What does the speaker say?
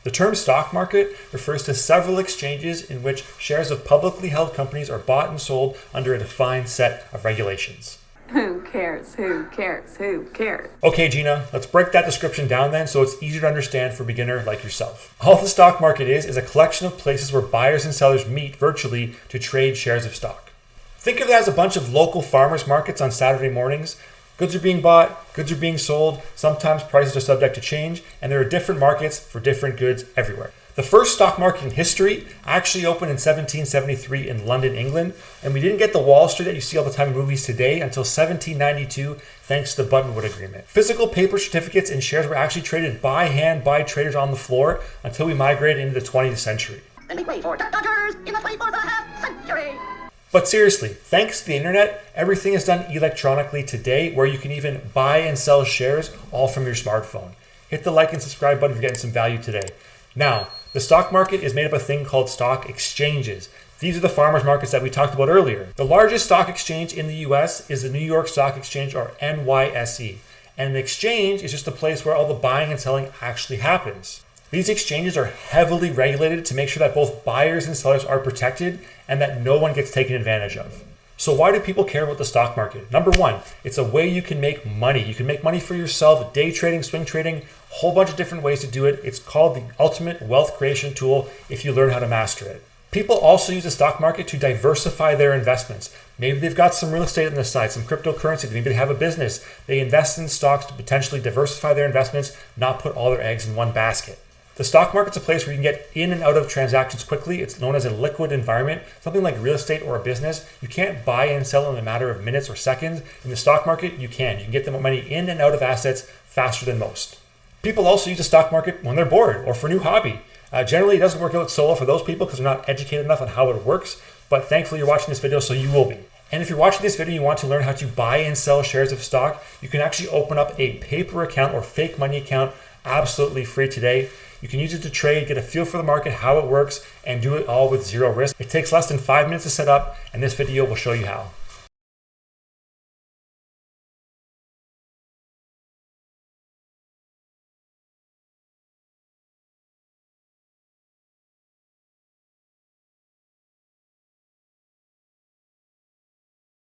The term stock market refers to several exchanges in which shares of publicly held companies are bought and sold under a defined set of regulations. Who cares? Who cares? Who cares? Okay, Gina, let's break that description down then so it's easier to understand for a beginner like yourself. All the stock market is a collection of places where buyers and sellers meet virtually to trade shares of stock. Think of it as a bunch of local farmers markets on Saturday mornings. Goods are being bought, goods are being sold, sometimes prices are subject to change, and there are different markets for different goods everywhere. The first stock market in history actually opened in 1773 in London, England, and we didn't get the Wall Street that you see all the time in movies today until 1792 thanks to the Buttonwood Agreement. Physical paper certificates and shares were actually traded by hand by traders on the floor until we migrated into the 20th century. Then we wait for Dodgers in the 24th century. But seriously, thanks to the internet, everything is done electronically today where you can even buy and sell shares all from your smartphone. Hit the like and subscribe button if you're getting some value today. Now, the stock market is made up of a thing called stock exchanges. These are the farmers markets that we talked about earlier. The largest stock exchange in the US is the New York Stock Exchange, or NYSE. And an exchange is just a place where all the buying and selling actually happens. These exchanges are heavily regulated to make sure that both buyers and sellers are protected and that no one gets taken advantage of. So why do people care about the stock market? Number one, it's a way you can make money. You can make money for yourself, day trading, swing trading, a whole bunch of different ways to do it. It's called the ultimate wealth creation tool if you learn how to master it. People also use the stock market to diversify their investments. Maybe they've got some real estate on the side, some cryptocurrency, maybe they have a business. They invest in stocks to potentially diversify their investments, not put all their eggs in one basket. The stock market's a place where you can get in and out of transactions quickly. It's known as a liquid environment. Something like real estate or a business, you can't buy and sell in a matter of minutes or seconds. In the stock market, you can. You can get the money in and out of assets faster than most. People also use the stock market when they're bored or for a new hobby. Generally, it doesn't work out so well for those people because they're not educated enough on how it works, but thankfully you're watching this video, so you will be. And if you're watching this video and you want to learn how to buy and sell shares of stock, you can actually open up a paper account or fake money account absolutely free today. You can use it to trade, get a feel for the market, how it works, and do it all with zero risk. It takes less than 5 minutes to set up, and this video will show you how.